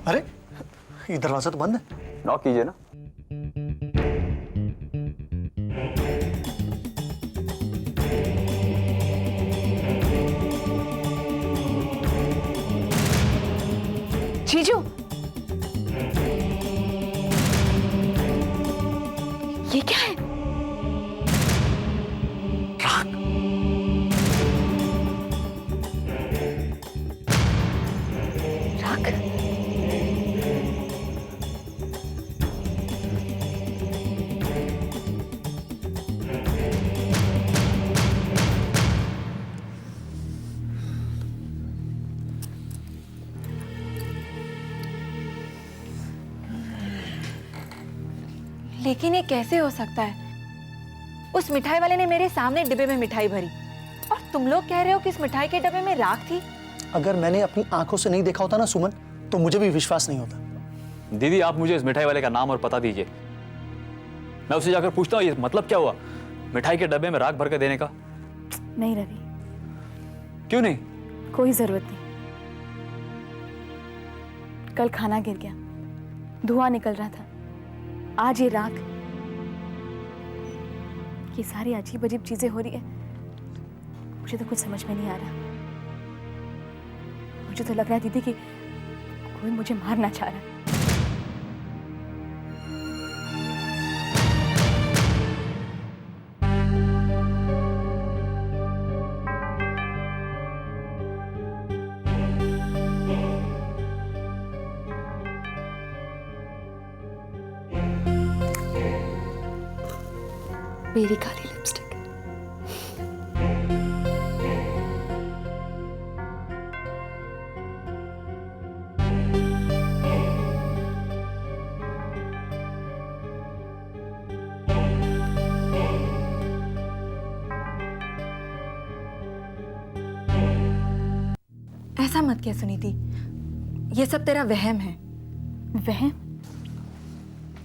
अरे ये दरवाजा तो बंद है। नॉक कीजिए ना। जीजू, ये क्या है? राग। राग? लेकिन ये कैसे हो सकता है? उस मिठाई वाले ने मेरे सामने डिब्बे में मिठाई भरी और तुम लोग कह रहे हो कि इस मिठाई के डब्बे में राख थी। अगर मैंने अपनी आंखों से नहीं देखा होता ना सुमन, तो मुझे भी विश्वास नहीं होता। दीदी आप मुझे इस मिठाई वाले का नाम और पता दीजिए, मैं उससे जाकर पूछता हूँ ये मतलब क्या हुआ मिठाई के डब्बे में राख भर के देने का। नहीं रवि, क्यों नहीं? कोई जरूरत नहीं। कल खाना गिर गया, धुआं निकल रहा था, आज ये राख। ये सारी अजीब अजीब चीजें हो रही है, मुझे तो कुछ समझ में नहीं आ रहा। मुझे तो लग रहा है दीदी कि कोई मुझे मारना चाह रहा है। मेरी काली लिपस्टिक। ऐसा मत कह सुनीति, ये सब तेरा वहम है। वहम?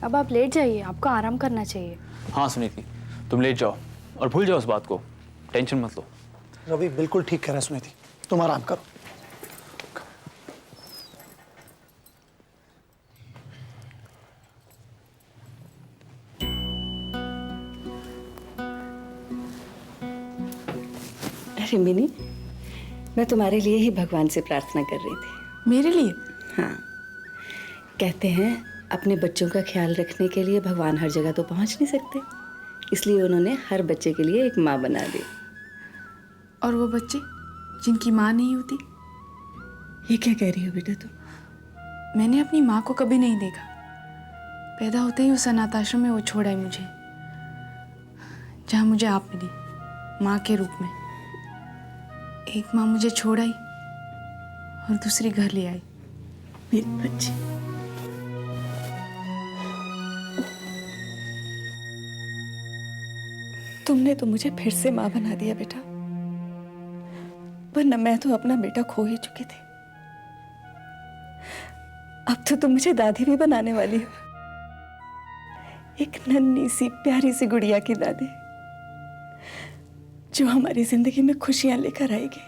अब आप लेट जाइए, आपको आराम करना चाहिए। हाँ सुनीति, तुम लेट जाओ और भूल जाओ उस बात को, टेंशन मत लो। रवि बिल्कुल ठीक कह रहा है सुनीति, तुम आराम करो। अरे मिनी, मैं तुम्हारे लिए ही भगवान से प्रार्थना कर रही थी। मेरे लिए? हाँ, कहते हैं अपने बच्चों का ख्याल रखने के लिए भगवान हर जगह तो पहुंच नहीं सकते, इसलिए उन्होंने हर बच्चे के लिए एक माँ बना दी। और वो बच्चे जिनकी माँ नहीं होती? ये क्या कह रही हो बेटा तुम? मैंने अपनी माँ को कभी नहीं देखा। पैदा होते ही उस अनाथ आश्रम में वो छोड़ आई मुझे, जहाँ मुझे आप मिली माँ के रूप में। एक माँ मुझे छोड़ आई और दूसरी घर ले आई। मेरी बच्ची, तुमने तो मुझे फिर से माँ बना दिया बेटा, वरना मैं तो अपना बेटा खो ही चुकी थी। अब तो तुम मुझे दादी भी बनाने वाली हो, एक नन्ही सी प्यारी सी गुड़िया की दादी, जो हमारी जिंदगी में खुशियां लेकर आएगी।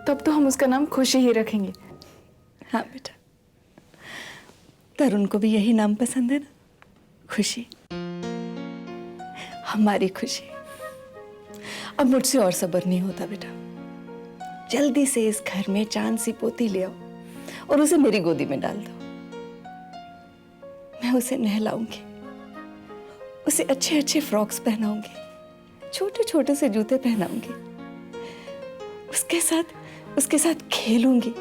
तब तो हम उसका नाम खुशी ही रखेंगे। हाँ बेटा, तरुण को भी यही नाम पसंद है ना, खुशी, हमारी खुशी। अब मुझसे और सब्र नहीं होता बेटा, जल्दी से इस घर में चांद सी पोती ले आओ और उसे मेरी गोदी में डाल दो। मैं उसे नहलाऊंगी, उसे अच्छे अच्छे फ्रॉक्स पहनाऊंगी, छोटे छोटे से जूते पहनाऊंगी, उसके साथ खेलूंगी,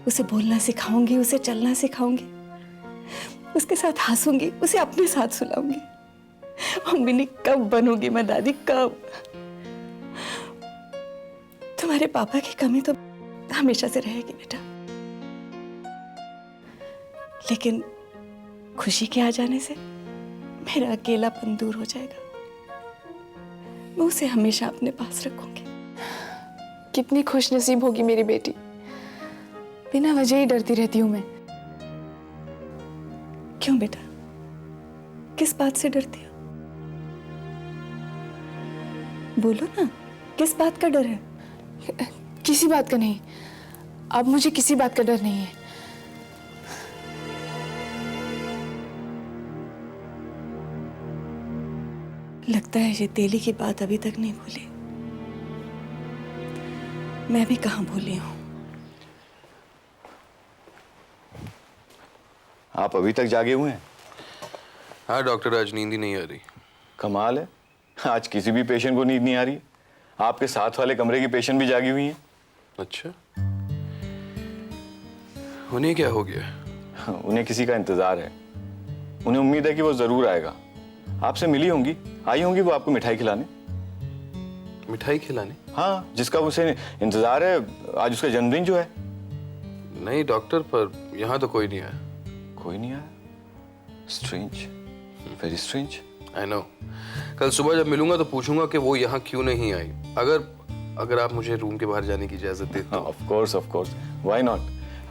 उसे बोलना सिखाऊंगी, उसे चलना सिखाऊंगी, उसके साथ हंसूंगी, उसे अपने साथ सुलाऊंगी। और मिनी, कब बनूंगी मैं दादी, कब? तुम्हारे पापा की कमी तो हमेशा से रहेगी बेटा, लेकिन खुशी के आ जाने से मेरा अकेलापन दूर हो जाएगा। मैं उसे हमेशा अपने पास रखूंगी। कितनी खुशनसीब होगी मेरी बेटी, बिना वजह ही डरती रहती हूं मैं। क्यों बेटा, किस बात से डरती हो? बोलो ना, किस बात का डर है? किसी बात का नहीं, अब मुझे किसी बात का डर नहीं है। लगता है ये तेली की बात अभी तक नहीं भूली। मैं भी कहाँ भूली हूँ। आप अभी तक जागे हुए हैं? हाँ डॉक्टर, आज नींद ही नहीं आ रही। कमाल है, आज किसी भी पेशेंट को नींद नहीं आ रही है। आपके साथ वाले कमरे की पेशेंट भी जागी हुई हैं। अच्छा, उन्हें क्या हो गया? उन्हें किसी का इंतजार है। उन्हें उम्मीद है कि वो जरूर आएगा। आपसे मिली होंगी, आई होंगी वो आपको मिठाई खिलाने। मिठाई खिलाने? हाँ, जिसका उसे इंतजार है, आज उसका जन्मदिन जो है। नहीं डॉक्टर, पर यहाँ तो कोई नहीं आया। कोई नहीं आया? Strange, very strange. I know. कल सुबह जब मिलूंगा तो पूछूंगा कि वो यहाँ क्यों नहीं आई। अगर आप मुझे रूम के बाहर जाने की इजाजत दें तो। Of course, why not.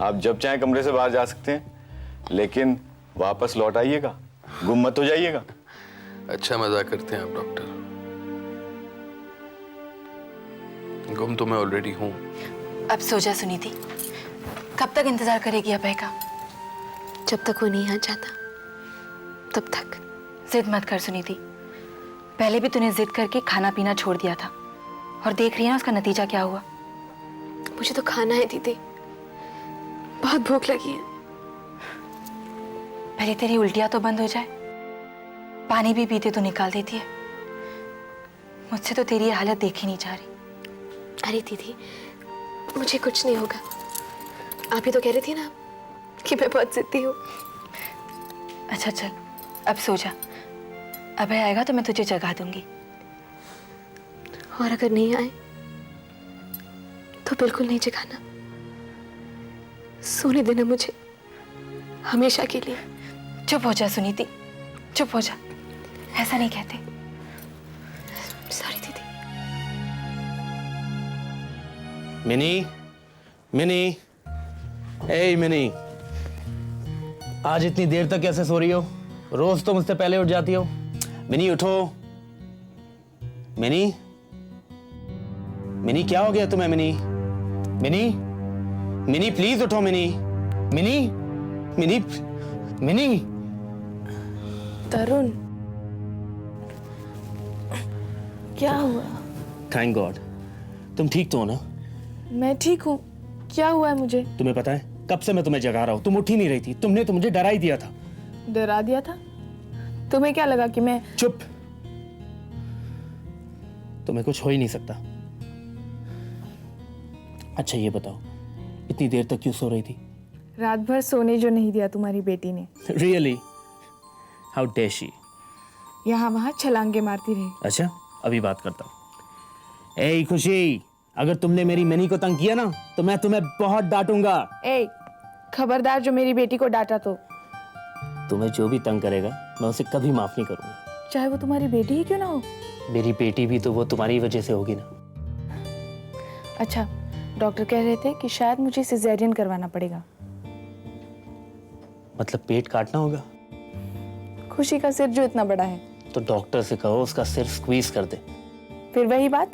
आप जब चाहे कमरे से बाहर जा सकते हैं, लेकिन वापस लौट आइएगा, गुम मत हो जाइएगा। अच्छा मजाक करते हैं आप डॉक्टर। गुम तो मैं ऑलरेडी हूँ। अब सो जा सुनीति। कब तक इंतजार करेगी अभय का? जब तक वो नहीं आ जाता तब तक। जिद मत कर सुनीति। पहले भी तूने जिद करके खाना पीना छोड़ दिया था, और देख रही है ना उसका नतीजा क्या हुआ। मुझे तो खाना है दीदी, बहुत भूख लगी है। पहले तेरी उल्टियां तो बंद हो जाए। पानी भी पीते तो निकाल देती है। मुझसे तो तेरी ये हालत देखी नहीं जा रही। अरे दीदी, मुझे कुछ नहीं होगा। आप ही तो कह रही थी ना कि मैं बहुत जिद्दी हूँ। अच्छा चल, अब सो जा। अभय आएगा तो मैं तुझे जगा दूंगी। और अगर नहीं आए तो बिल्कुल नहीं जगाना। सोने देना मुझे हमेशा के लिए। चुप हो जा सुनीति, चुप हो जा। ऐसा नहीं कहते। सॉरी दीदी। मिनी, ए मिनी, आज इतनी देर तक कैसे सो रही हो? रोज तो मुझसे पहले उठ जाती हो। मिनी उठो। मिनी क्या हो गया तुम्हें? मिनी प्लीज उठो। मिनी तरुण, क्या हुआ? थैंक गॉड, तुम ठीक तो हो ना? मैं ठीक हूँ। क्या हुआ है मुझे? तुम्हें पता है कब से मैं तुम्हें जगा रहा हूं, तुम उठ ही नहीं रही थी। तुमने तो मुझे डरा ही दिया था। डरा दिया था? तुम्हें क्या लगा कि मैं? चुप, तुम्हें कुछ हो ही नहीं सकता। अच्छा ये बताओ, इतनी देर तक क्यों सो रही थी? रात भर सोने जो नहीं दिया तुम्हारी बेटी ने। रियली? How dare she? यहाँ वहाँ छलांगे मारती रही। अच्छा, अभी बात करता हूँ। ए खुशी, अगर तुमने मेरी मिनी को तंग किया ना तो मैं तुम्हें बहुत डांटूंगा। ए, खबरदार जो मेरी बेटी को डांटा तो। तुम्हें जो भी तंग करेगा मैं उसे कभी माफ नहीं करूंगा, चाहे वो तुम्हारी बेटी ही क्यों ना हो। मेरी बेटी भी तो वो तुम्हारी वजह से होगी ना। अच्छा, डॉक्टर कह रहे थे कि शायद मुझे सिजेरियन करवाना पड़ेगा। मतलब पेट काटना होगा? खुशी का सिर जो इतना बड़ा है। तो डॉक्टर से कहो उसका सिर स्क्वीज कर दे। फिर वही बात।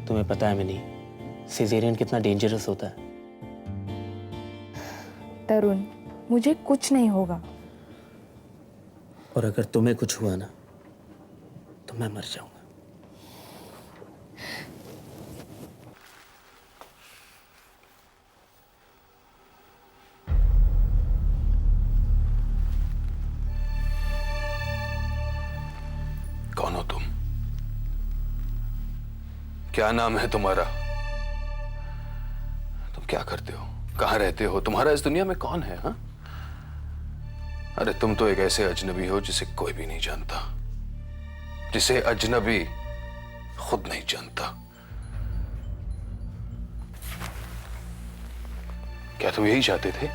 तुम्हें पता है मिनी, सिजेरियन कितना डेंजरस होता है। तरुण, मुझे कुछ नहीं होगा। और अगर तुम्हें कुछ हुआ ना तो मैं मर जाऊंगा। कौन हो तुम? क्या नाम है तुम्हारा? तुम क्या करते हो? कहां रहते हो? तुम्हारा इस दुनिया में कौन है? हाँ? अरे तुम तो एक ऐसे अजनबी हो जिसे कोई भी नहीं जानता, जिसे अजनबी खुद नहीं जानता। क्या तुम यही चाहते थे?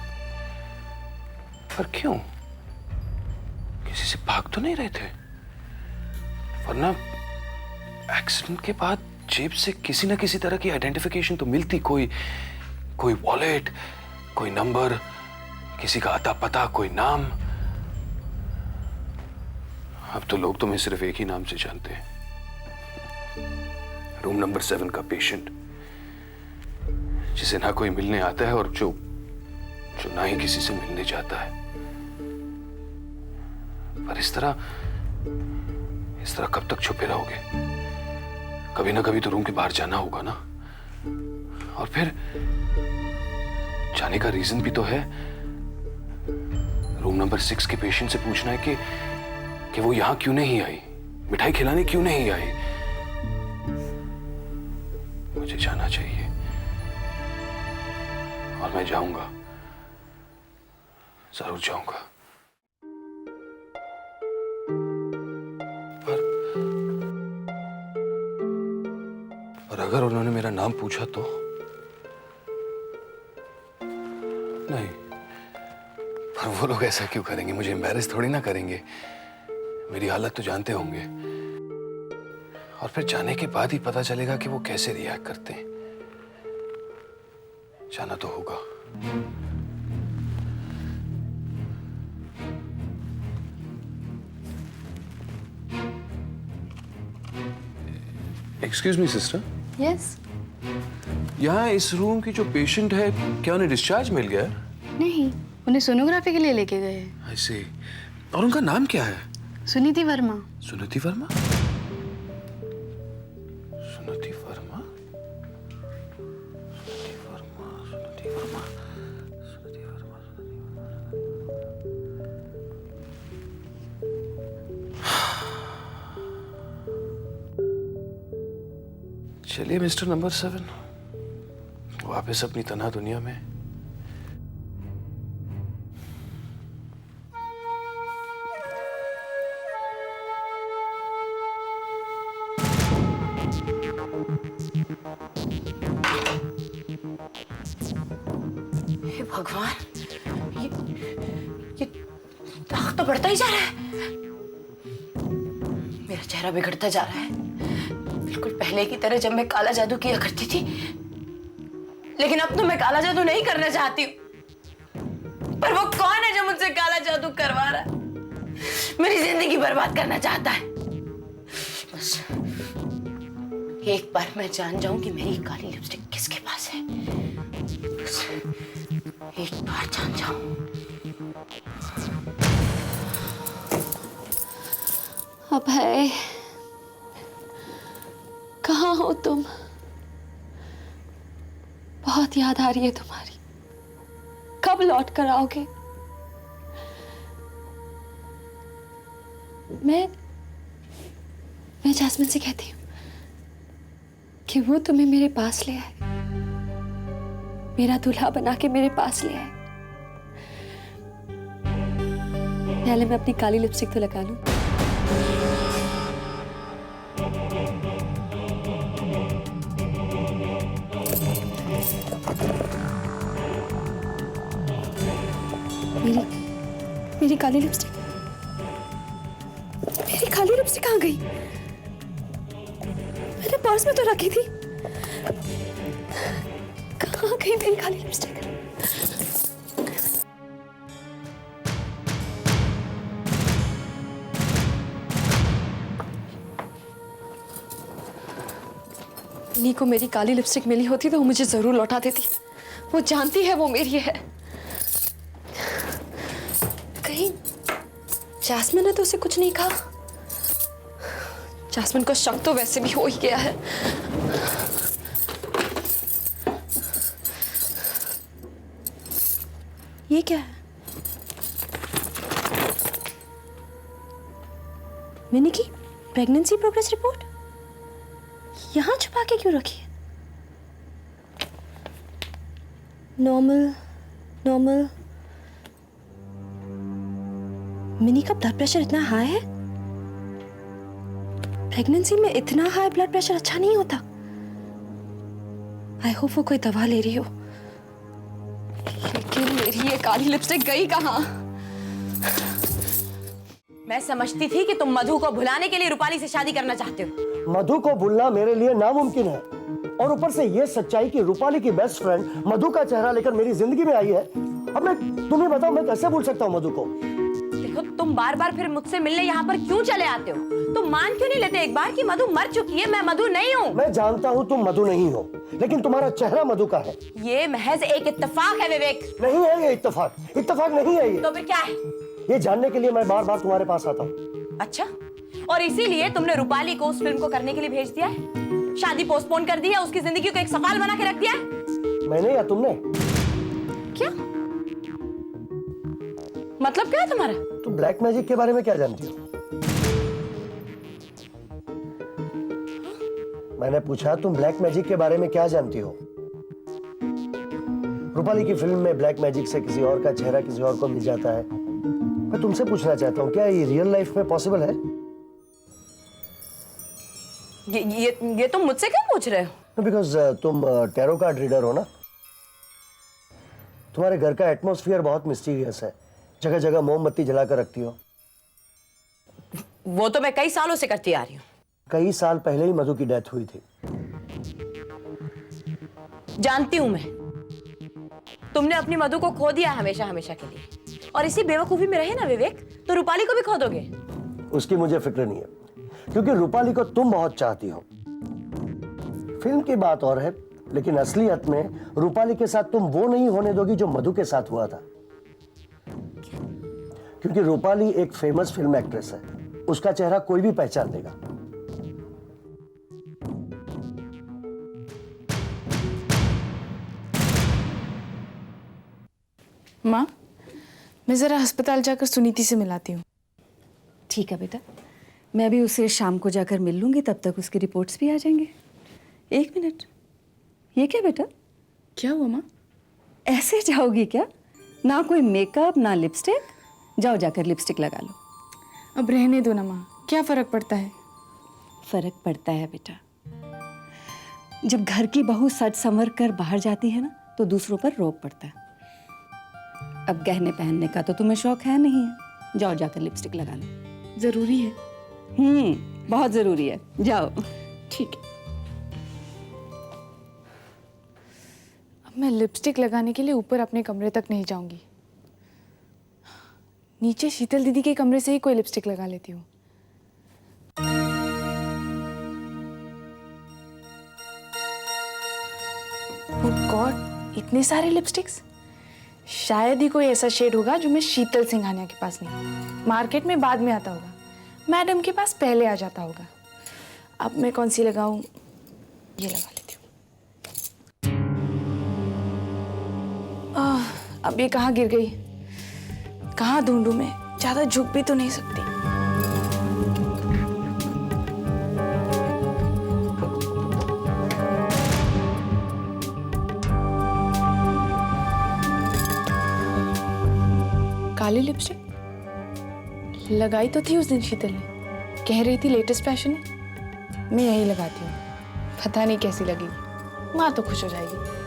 पर क्यों? किसी से भाग तो नहीं रहे थे? वरना एक्सीडेंट के बाद जेब से किसी ना किसी तरह की आइडेंटिफिकेशन तो मिलती। कोई वॉलेट, कोई नंबर, किसी का आता पता, कोई नाम। अब तो लोग तुम्हें सिर्फ एक ही नाम से जानते हैं, रूम नंबर 7 का पेशेंट, जिसे ना कोई मिलने आता है और जो ना ही किसी से मिलने जाता है। पर इस इस तरह कब तक छुपे रहोगे? कभी ना कभी तो रूम के बाहर जाना होगा ना। और फिर जाने का रीजन भी तो है। रूम नंबर 6 के पेशेंट से पूछना है कि वो यहां क्यों नहीं आई, मिठाई खिलाने क्यों नहीं आई। मुझे जाना चाहिए और मैं जाऊंगा, जरूर जाऊंगा। पर अगर उन्होंने मेरा नाम पूछा तो? नहीं, पर वो लोग ऐसा क्यों करेंगे? मुझे एम्बैरेस थोड़ी ना करेंगे। मेरी हालत तो जानते होंगे। और फिर जाने के बाद ही पता चलेगा कि वो कैसे रिएक्ट करते हैं। जाना तो होगा। Excuse me sister, yes. यहाँ इस रूम की जो पेशेंट है, क्या उन्हें डिस्चार्ज मिल गया है? नहीं, उन्हें सोनोग्राफी के लिए लेके गए हैं। आई सी। और उनका नाम क्या है? सुनीति वर्मा। सुनीति वर्मा? सुनीति वर्मा? सुनीति वर्मा, सुनीति वर्मा, सुनीति वर्मा, चलिए मिस्टर नंबर 7, वापस अपनी तन्हा दुनिया में। हे भगवान, ये दाग तो बढ़ता ही जा रहा है। मेरा चेहरा बिगड़ता जा रहा है, बिल्कुल पहले की तरह जब मैं काला जादू किया करती थी। लेकिन अब तो मैं काला जादू नहीं करना चाहती हूँ। पर वो कौन है जो मुझसे काला जादू करवा रहा है? मेरी जिंदगी बर्बाद करना चाहता है। बस एक बार मैं जान जाऊं कि मेरी काली लिपस्टिक किसके पास है। बस एक बार जान जाऊं। अभय, कहाँ हो तुम? बहुत याद आ रही है तुम्हारी। कब लौट कर आओगे? मैं जैस्मिन से कहती हूँ कि वो तुम्हें मेरे पास ले आए, मेरा दूल्हा बना के मेरे पास ले आए। पहले मैं अपनी काली लिपस्टिक तो लगा लूं। मेरी काली लिपस्टिक, मेरी काली लिपस्टिक कहाँ गई? मैंने पर्स में तो रखी थी। कहाँ गई मेरी काली लिपस्टिक? नी को मेरी काली लिपस्टिक मिली होती तो वो मुझे जरूर लौटा देती। वो जानती है वो मेरी है। कहीं जैस्मिन ने तो उसे कुछ नहीं कहा? जैस्मिन को शक तो वैसे भी हो ही गया है। ये क्या है? मिनी की प्रेगनेंसी प्रोग्रेस रिपोर्ट यहां छुपा के क्यों रखी है? Normal normal. मिनी का ब्लड प्रेशर इतना हाई है? प्रेगनेंसी में इतना हाई ब्लड प्रेशर अच्छा नहीं होता। आई होप वो कोई दवा ले रही हो। लेकिन मेरी ये काली लिपस्टिक गई कहाँ? मैं समझती थी कि तुम मधु को भुलाने के लिए रूपाली से शादी करना चाहते हो। मधु को भूलना मेरे लिए नामुमकिन है, और ऊपर से ये सच्चाई कि रूपाली की बेस्ट फ्रेंड मधु का चेहरा लेकर मेरी जिंदगी में आई है। अब मैं तुम्हें बताओ, मैं कैसे भूल सकता हूँ मधु को? देखो, तुम बार बार फिर मुझसे मिलने यहाँ पर क्यों चले आते हो? तुम मान क्यों नहीं लेते एक बार कि मधु मर चुकी है? मैं मधु नहीं हूँ। मैं जानता हूँ तुम मधु नहीं हो, लेकिन तुम्हारा चेहरा मधु का है। ये महज एक इत्तेफाक है विवेक। नहीं है ये इत्तेफाक, इत्तेफाक नहीं है ये। तो फिर क्या है? ये जानने के लिए मैं बार बार तुम्हारे पास आता हूँ। अच्छा, और इसीलिए तुमने रूपाली को उस फिल्म को करने के लिए भेज दिया है, शादी पोस्टपोन कर दी है, उसकी जिंदगी को एक सवाल बना के रख दिया है। मैंने या तुमने? क्या मतलब क्या है तुम्हारा? तुम ब्लैक मैजिक के बारे में क्या जानती हो? मैंने पूछा तुम ब्लैक मैजिक के बारे में क्या जानती हो? रूपाली की फिल्म में ब्लैक मैजिक से किसी और का चेहरा किसी और को मिल जाता है। मैं तुमसे पूछना चाहता हूँ क्या ये रियल लाइफ में पॉसिबल है? ये तुम मुझसे क्यों पूछ रहे हो? बिकॉज तुम टैरो कार्ड रीडर हो ना। तुम्हारे घर का एटमॉस्फेयर बहुत मिस्टीरियस है, जगह जगह मोमबत्ती जलाकर रखती हो। वो तो मैं कई सालों से करती आ रही हूँ। कई साल पहले ही मधु की डेथ हुई थी। जानती हूं मैं, तुमने अपनी मधु को खो दिया हमेशा हमेशा के लिए, और इसी बेवकूफी में रहे ना विवेक तो रूपाली को भी खो दोगे। उसकी मुझे फिक्र नहीं है, क्योंकि रूपाली को तुम बहुत चाहती हो। फिल्म की बात और है, लेकिन असलियत में रूपाली के साथ तुम वो नहीं होने दोगी जो मधु के साथ हुआ था। क्योंकि रूपाली एक फेमस फिल्म एक्ट्रेस है, उसका चेहरा कोई भी पहचान लेगा। माँ, मैं जरा अस्पताल जाकर सुनीति से मिलाती हूँ। ठीक है बेटा, मैं भी उसे शाम को जाकर मिल लूंगी, तब तक उसकी रिपोर्ट्स भी आ जाएंगे। एक मिनट, ये क्या बेटा? क्या हुआ माँ? ऐसे जाओगी क्या? ना कोई मेकअप ना लिपस्टिक? जाओ जाकर लिपस्टिक लगा लो। अब रहने दो ना माँ, क्या फर्क पड़ता है? फर्क पड़ता है बेटा। जब घर की बहू सज संवर कर बाहर जाती है ना, तो दूसरों पर रोब पड़ता है। अब गहने पहनने का तो तुम्हें शौक है नहीं है, जाओ जाकर लिपस्टिक लगा लो। जरूरी है? बहुत जरूरी है, जाओ। ठीक है। अब मैं लिपस्टिक लगाने के लिए ऊपर अपने कमरे तक नहीं जाऊंगी, नीचे शीतल दीदी के कमरे से ही कोई लिपस्टिक लगा लेती हूँ। ओह गॉड, इतने सारे लिपस्टिक्स! शायद ही कोई ऐसा शेड होगा जो मैं शीतल सिंघानिया के पास नहीं, मार्केट में बाद में आता होगा, मैडम के पास पहले आ जाता होगा। अब मैं कौन सी लगाऊं? ये लगा लेती हूँ। अब ये कहाँ गिर गई? कहाँ ढूंढूं मैं? ज्यादा झुक भी तो नहीं सकती। काली लिपस्टिक लगाई तो थी उस दिन शीतल ने, कह रही थी लेटेस्ट फैशन है। मैं यही लगाती हूँ, पता नहीं कैसी लगेगी। माँ तो खुश हो जाएगी।